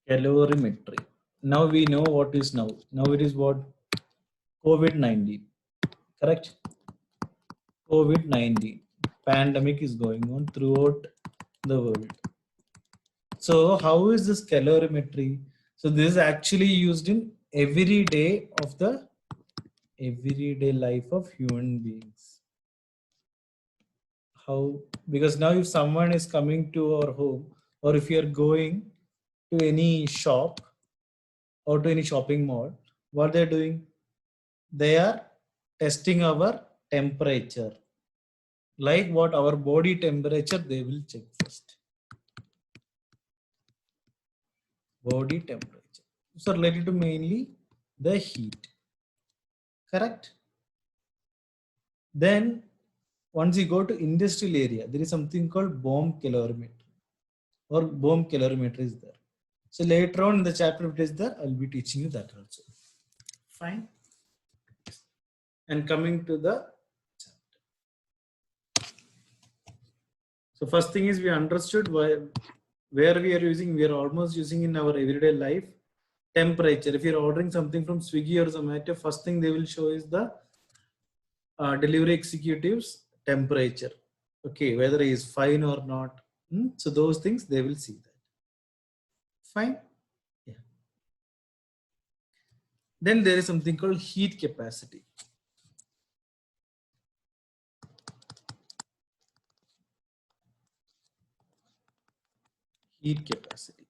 Calorimetry. Now we know what is now. Now it is what? COVID-19. Correct? COVID-19 pandemic is going on throughout the world. So how is this calorimetry? So this is actually used in everyday life of human beings. How? Because now if someone is coming to our home, or if you are going to any shop or to any shopping mall, what they're doing? They are testing our temperature. Like what? Our body temperature they will check first. Body temperature. So related to mainly the heat. Correct? Then once you go to industrial area, there is something called bomb calorimetry or bomb calorimetry is there. So later on in the chapter it is there, I'll be teaching you that also. Fine. And coming to the chapter. So first thing is we understood where we are using, we are almost using in our everyday life temperature. If you're ordering something from Swiggy or Zomato, first thing they will show is the delivery executive's temperature. Okay, whether he is fine or not. So those things they will see that. Fine. Yeah. Then there is something called heat capacity. Heat capacity.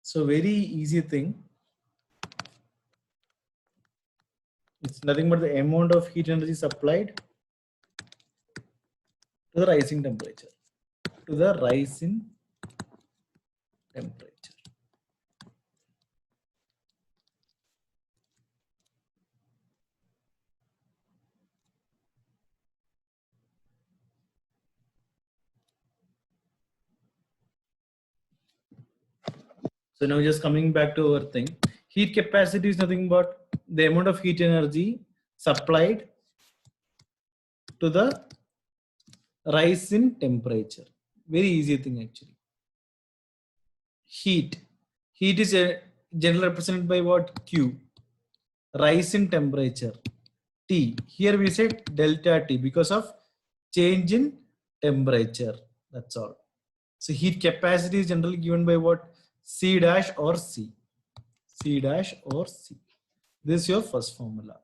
So very easy thing. It's nothing but the amount of heat energy supplied to the rising temperature. To the rise in temperature. So now just coming back to our thing. Heat capacity is nothing but the amount of heat energy supplied to the rise in temperature. Very easy thing actually. Heat. Heat is generally represented by what? Q. Rise in temperature. T. Here we said delta T because of change in temperature. That's all. So heat capacity is generally given by what? C dash or C. C dash or C. This is your first formula.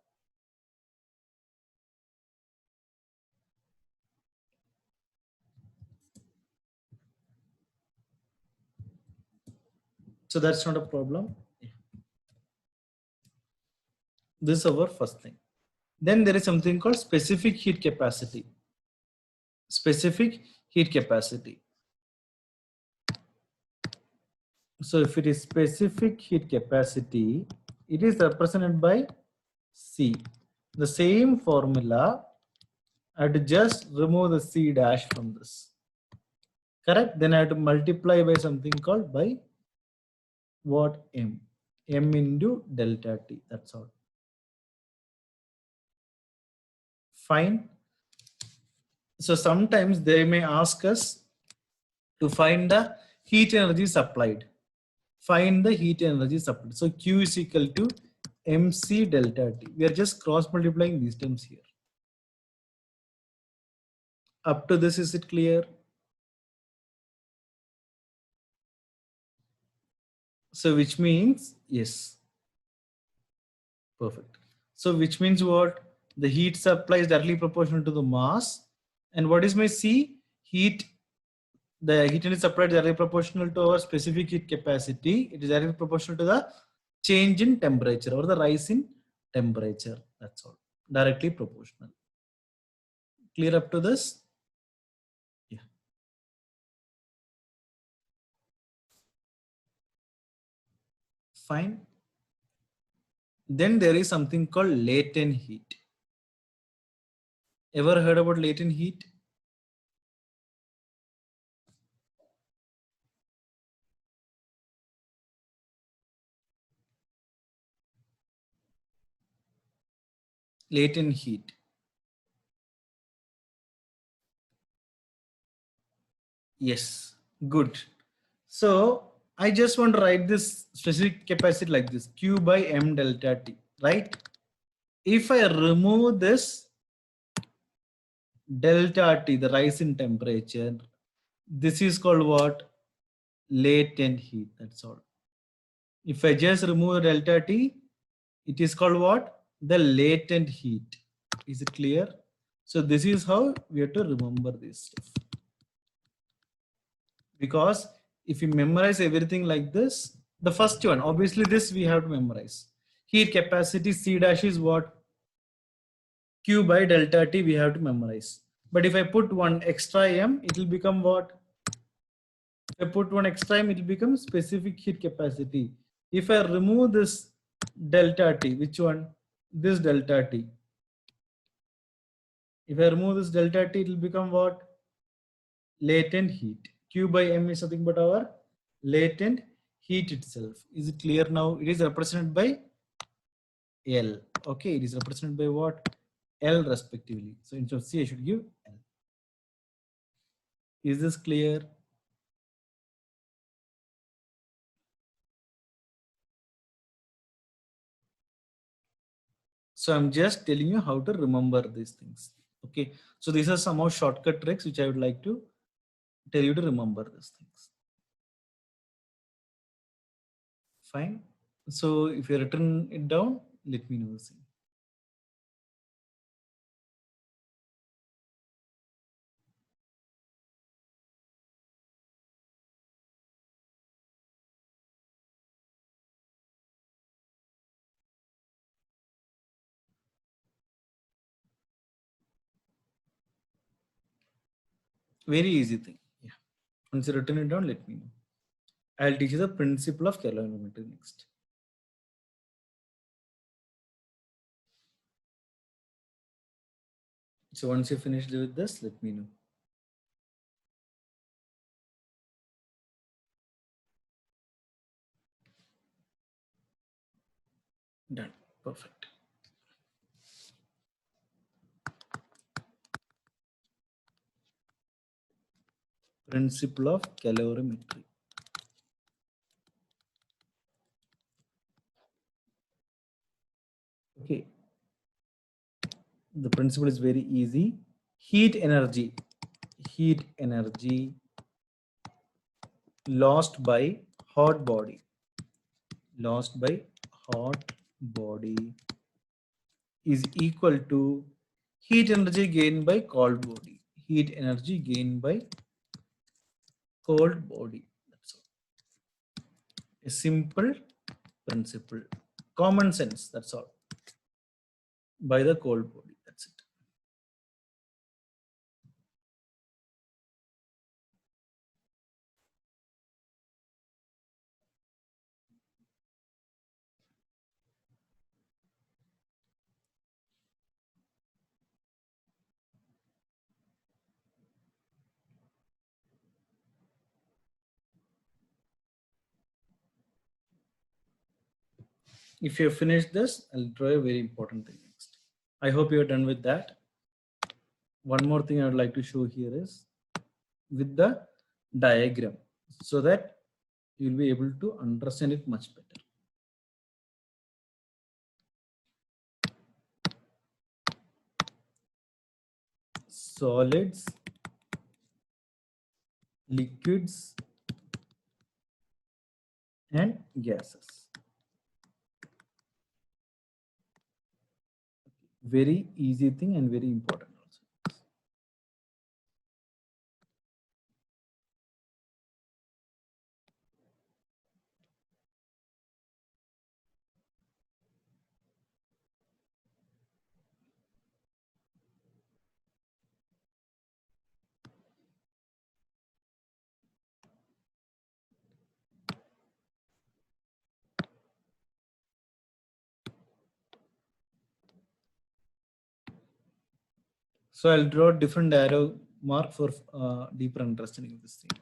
So that's not a problem. This is our first thing. Then there is something called specific heat capacity. Specific heat capacity. So if it is specific heat capacity, it is represented by C. The same formula, I have to just remove the C dash from this. Correct? Then I have to multiply by something called by what? M. M into delta T. That's all. Fine. So sometimes they may ask us to find the heat energy supplied. Find the heat energy supplied. So Q is equal to MC delta T. We are just cross multiplying these terms here. Up to this, is it clear? So which means yes. Perfect. So which means what? The heat supply is directly proportional to the mass. And what is my C? Heat. The heat energy supplied is directly proportional to our specific heat capacity. It is directly proportional to the change in temperature or the rise in temperature. That's all. Directly proportional. Clear up to this? Yeah. Fine. Then there is something called latent heat. Ever heard about latent heat? Latent heat. Yes, good. So I just want to write this specific capacity like this, Q by M delta T, right? If I remove this delta T, the rise in temperature, this is called what? Latent heat, that's all. If I just remove delta T, it is called what? The latent heat. Is it clear? So this is how we have to remember this stuff. Because if you memorize everything like this, the first one, obviously this we have to memorize. Heat capacity C dash is what? Q by delta T we have to memorize. But if I put one extra M, it will become what? If I put one extra M, it will become specific heat capacity. If I remove this delta T, which one? This delta T. If I remove this delta T, it will become what? Latent heat. Q by M is nothing but our latent heat itself. Is it clear now? It is represented by L. Okay, it is represented by what? L respectively. So instead of C, I should give L. Is this clear? So I'm just telling you how to remember these things. Okay, so these are some more shortcut tricks which I would like to tell you to remember these things. Fine. So if you written it down, let me know the same. Very easy thing. Yeah. Once you written it down, let me know. I'll teach you the principle of calorimetry next. So once you finished with this, let me know. Done. Perfect. Principle of calorimetry. Okay. The principle is very easy. Heat energy lost by hot body is equal to heat energy gained by cold body. Heat energy gained by cold body. That's all. A simple principle. Common sense. That's all. By the cold body. That's it. If you finish this, I'll draw a very important thing next. I hope you're done with that. One more thing I would like to show here is with the diagram so that you'll be able to understand it much better. Solids, liquids, and gases. Very easy thing and very important also. So I'll draw different arrow mark for deeper understanding of this thing.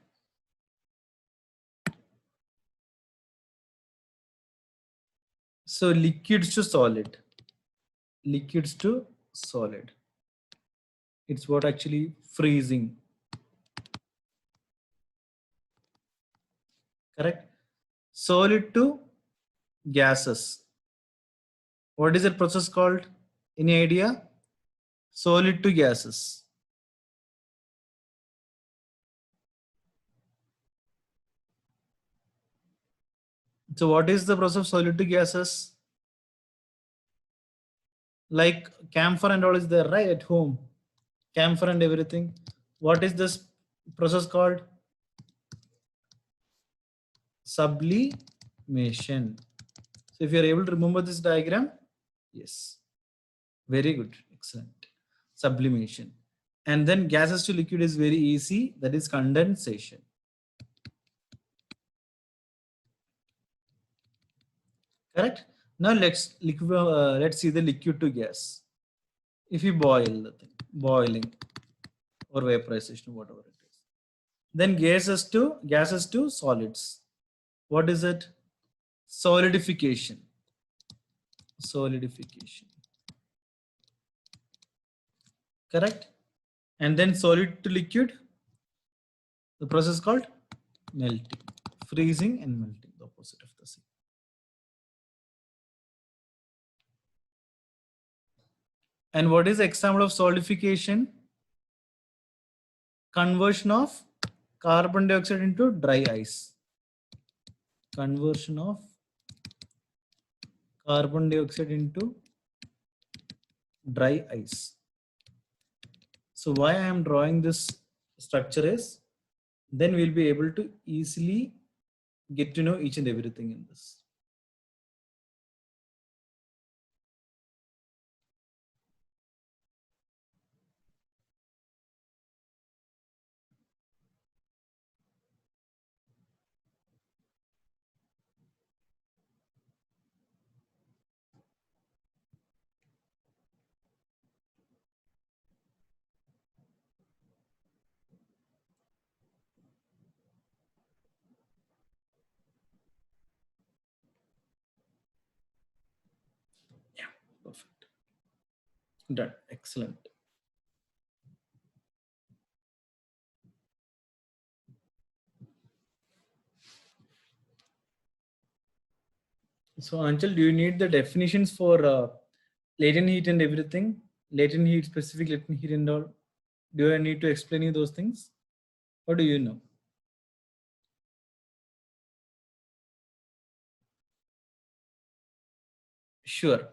So liquids to solid. Liquids to solid. It's what actually freezing. Correct? Solid to gases. What is that process called? Any idea? Solid to gases. So what is the process of solid to gases? Like camphor and all is there, right, at home? Camphor and everything. What is this process called? Sublimation. So if you are able to remember this diagram, yes, very good, excellent. Sublimation. And then gases to liquid is very easy, that is condensation. Correct? Now let's see the liquid to gas. If you boil the thing, boiling or vaporization, whatever it is. Then gases to solids. What is it? Solidification. Solidification. Correct? And then solid to liquid, the process called melting. Freezing and melting, the opposite of the same. And what is the example of solidification? Conversion of carbon dioxide into dry ice. Conversion of carbon dioxide into dry ice. So why I am drawing this structure is, then we'll be able to easily get to know each and everything in this. Yeah, perfect. Done. Excellent. So Anchal, do you need the definitions for latent heat and everything? Latent heat, specific latent heat and all? Do I need to explain you those things? Or do you know? Sure,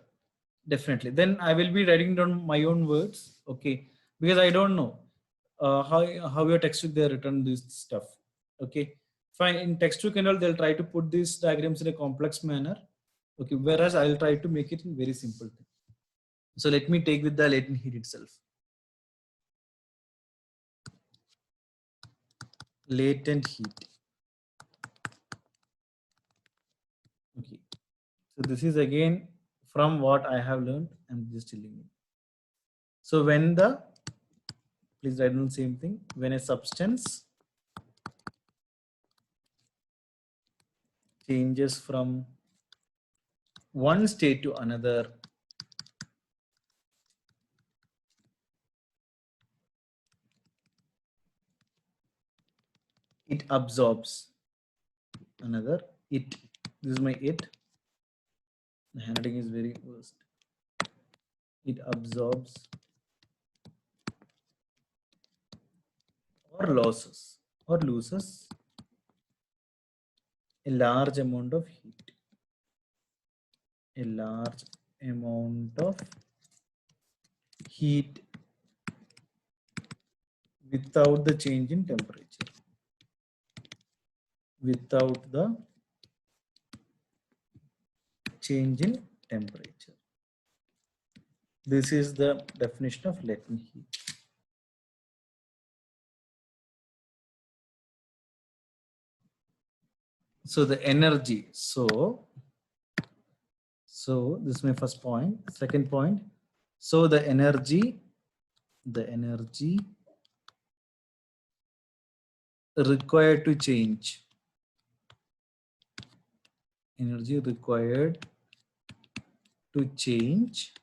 definitely. Then I will be writing down my own words, okay? Because I don't know how your textbook they written this stuff, okay? Fine, in textbook and all, they'll try to put these diagrams in a complex manner, okay? Whereas I'll try to make it in very simple thing. So let me take with the latent heat itself. Latent heat. Okay. So this is again from what I have learned. I'm just telling you. So when the, please write down the same thing. When a substance changes from one state to another, it absorbs another. It. This is my it. The handwriting is very worst. It absorbs or loses a large amount of heat. A large amount of heat without the change in temperature. Without the change in temperature. This is the definition of latent heat. So the energy. So this is my first point. Second point. So the energy required to change. Energy required to change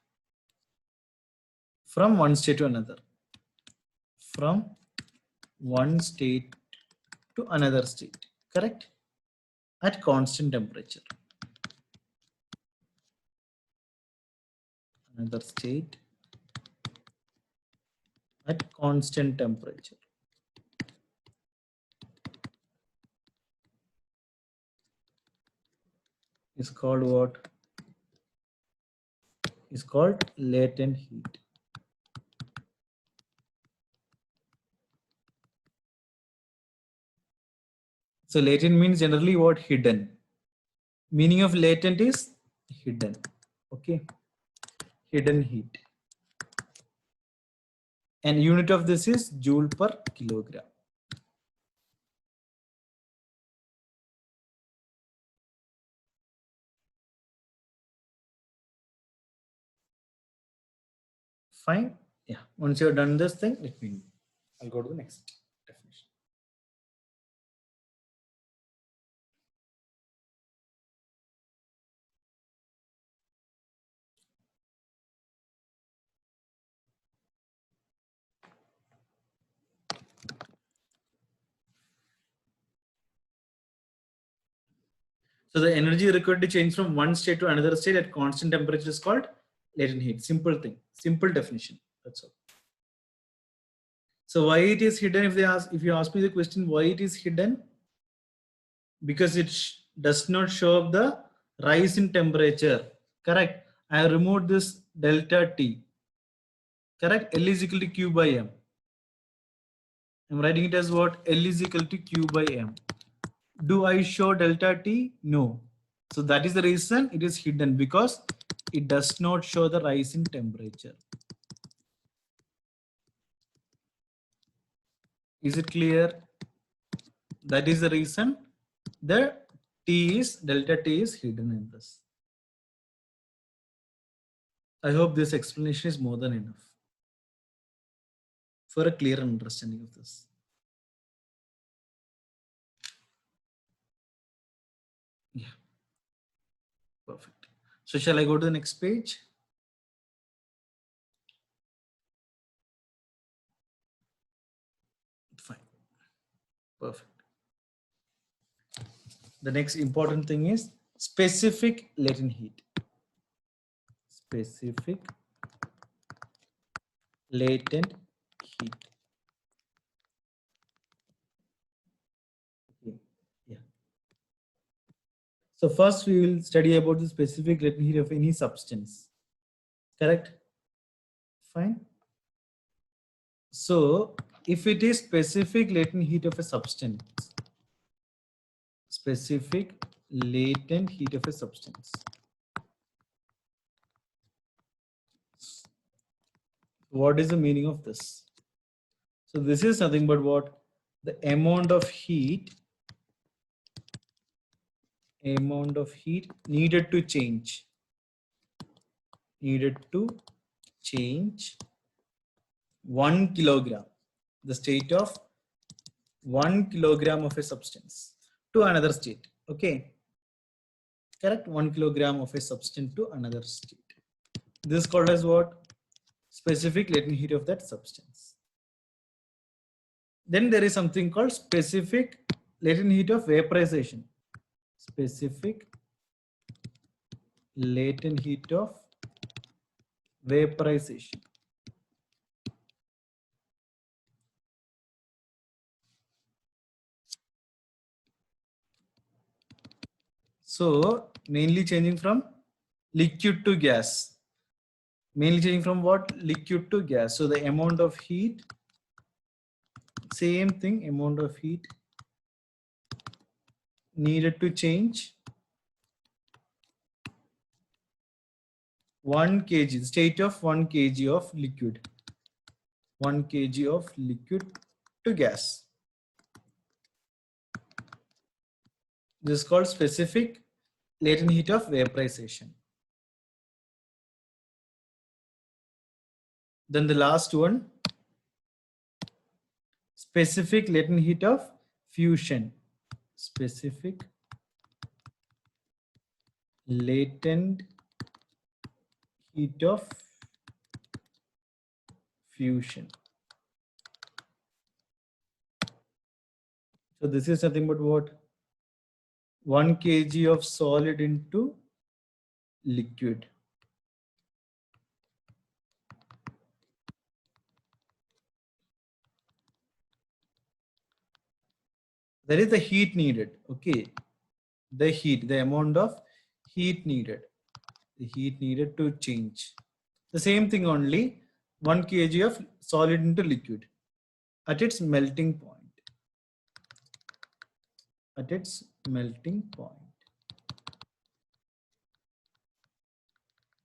from one state to another. From one state to another state. Correct? at constant temperature. Another state at constant temperature is called what? Is called latent heat. So latent means generally what? Hidden. Meaning of latent is hidden. Okay. Hidden heat. And unit of this is joule per kilogram. Fine. Yeah. Once you're done this thing, let me know. I'll go to the next definition. So the energy required to change from one state to another state at constant temperature is called latent heat. Simple thing. Simple definition. That's all. So why it is hidden? If you ask me the question, why it is hidden? Because it does not show up the rise in temperature. Correct. I removed this delta T. Correct. L is equal to Q by M. I'm writing it as what? L is equal to Q by M. Do I show delta T? No. So that is the reason it is hidden, because it does not show the rise in temperature. Is it clear? That is the reason the delta T is hidden in this. I hope this explanation is more than enough for a clear understanding of this. Yeah, perfect. So shall I go to the next page? Fine, perfect. The next important thing is specific latent heat. Specific latent heat. Okay. Yeah. So first we will study about the specific latent heat of any substance. Correct? Fine. So if it is specific latent heat of a substance, specific latent heat of a substance. What is the meaning of this? So this is nothing but what? The amount of heat needed to change 1 kilogram, the state of 1 kilogram of a substance to another state. Okay, correct. 1 kilogram of a substance to another state. This is called as what? Specific latent heat of that substance. Then there is something called specific latent heat of vaporization. Specific latent heat of vaporization. So mainly changing from liquid to gas. Mainly changing from what? Liquid to gas. So the amount of heat, same thing, amount of heat needed to change 1 kg, the state of 1 kg of liquid. 1 kg of liquid to gas. This is called specific latent heat of vaporization. Then the last one, specific latent heat of fusion. Specific latent heat of fusion. So this is nothing but what? 1 kg of solid into liquid. That is the heat needed. Okay. The heat, the amount of heat needed. The heat needed to change. The same thing only, 1 kg of solid into liquid at its melting point. At its melting point.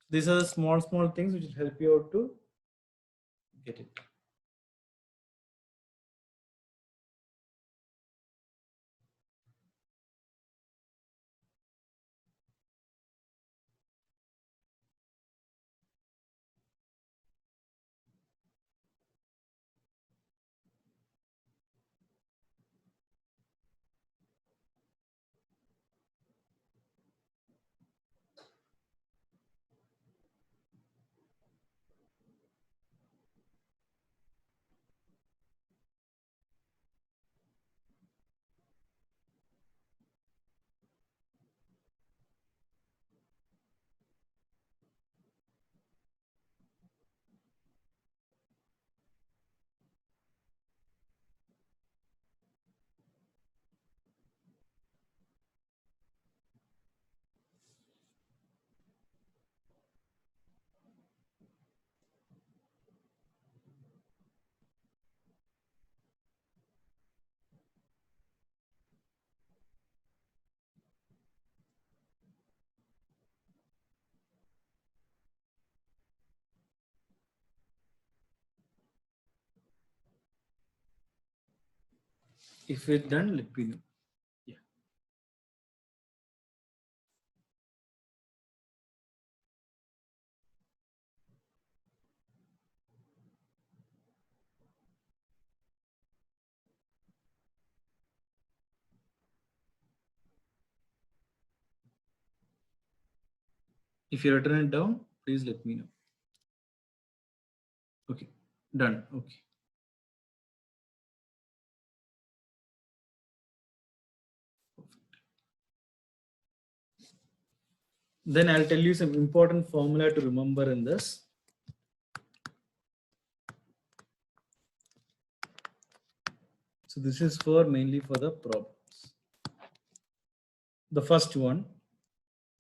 These are the small things which will help you out to get it. If it's done, let me know. Yeah. If you return it down, please let me know. Okay. Done. Okay. Then I'll tell you some important formula to remember in this. So this is for mainly for the problems. The first one,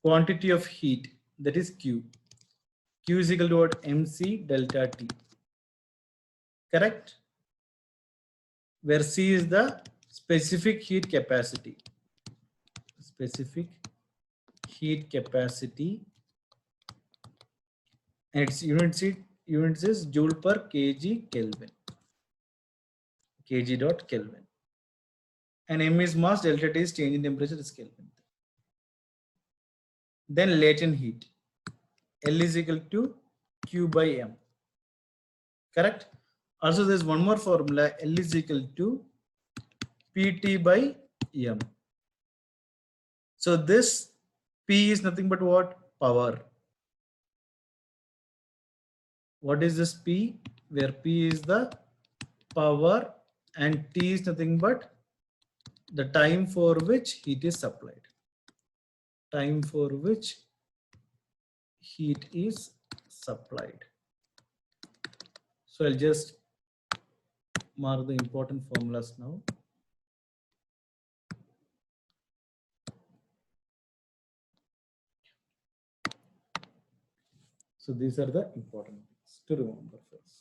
quantity of heat, that is Q. Q is equal to what? MC delta T. Correct? Where C is the specific heat capacity. Specific heat capacity. And its units is joule per kg Kelvin. Kg dot Kelvin. And M is mass, delta T is change in temperature, is Kelvin. Then latent heat. L is equal to Q by M. Correct? Also, there's one more formula. L is equal to PT by M. So this P is nothing but what? Power. What is this P? Where P is the power and T is nothing but the time for which heat is supplied. Time for which heat is supplied. So I'll just mark the important formulas now. So these are the important things to remember first.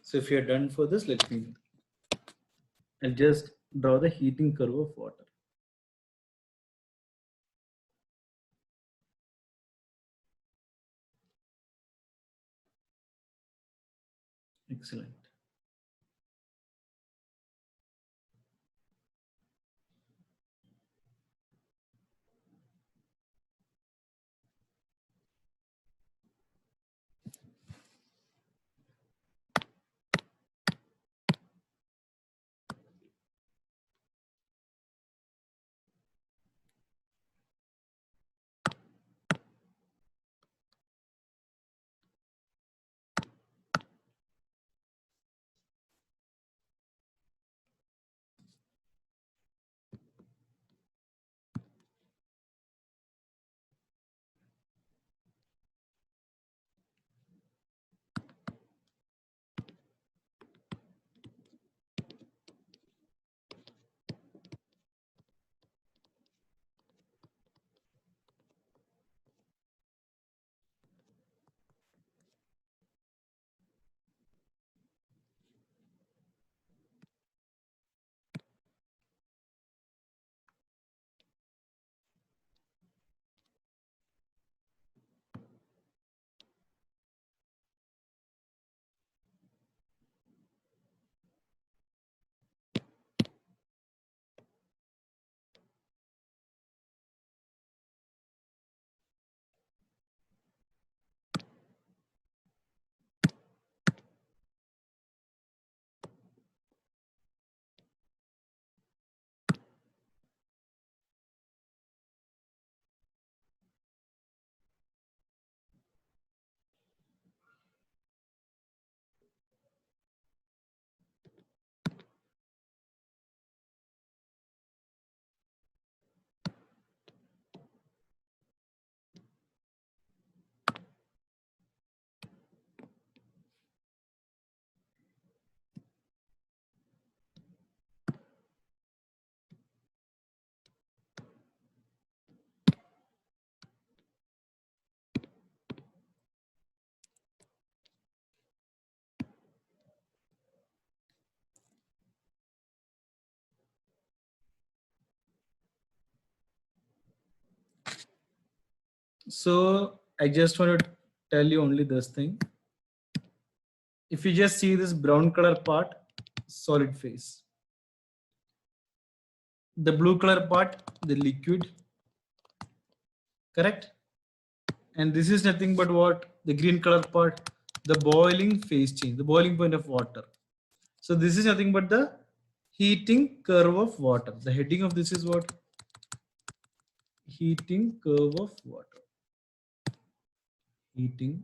So if you're done for this, let me know. I'll just draw the heating curve of water. Excellent. So I just want to tell you only this thing. If you just see this brown color part, solid phase. The blue color part, the liquid, correct? And this is nothing but what? The green color part, the boiling phase change, the boiling point of water. So this is nothing but the heating curve of water. The heading of this is what? Heating curve of water. Heating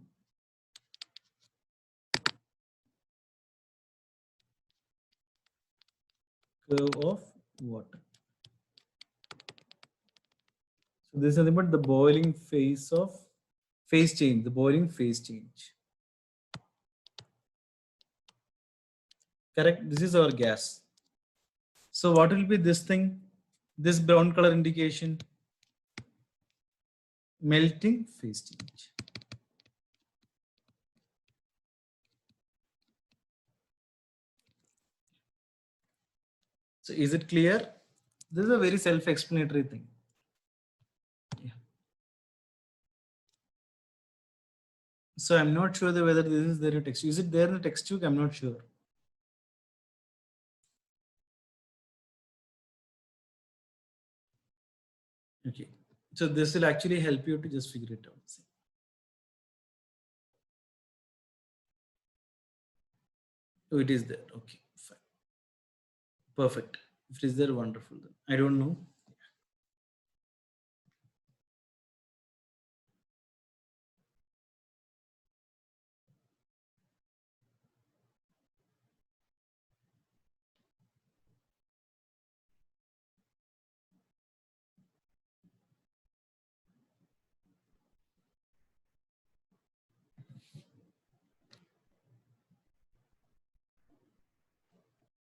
curve of water. So this is nothing but the boiling phase of phase change, the boiling phase change. Correct? This is our gas. So what will be this thing? This brown color indication? Melting phase change. So is it clear? This is a very self-explanatory thing. Yeah. So I'm not sure whether this is there in text. Is it there in the textbook? I'm not sure. Okay. So this will actually help you to just figure it out. Oh, it is there. Okay, fine. Perfect. If it is there, wonderful. Then I don't know.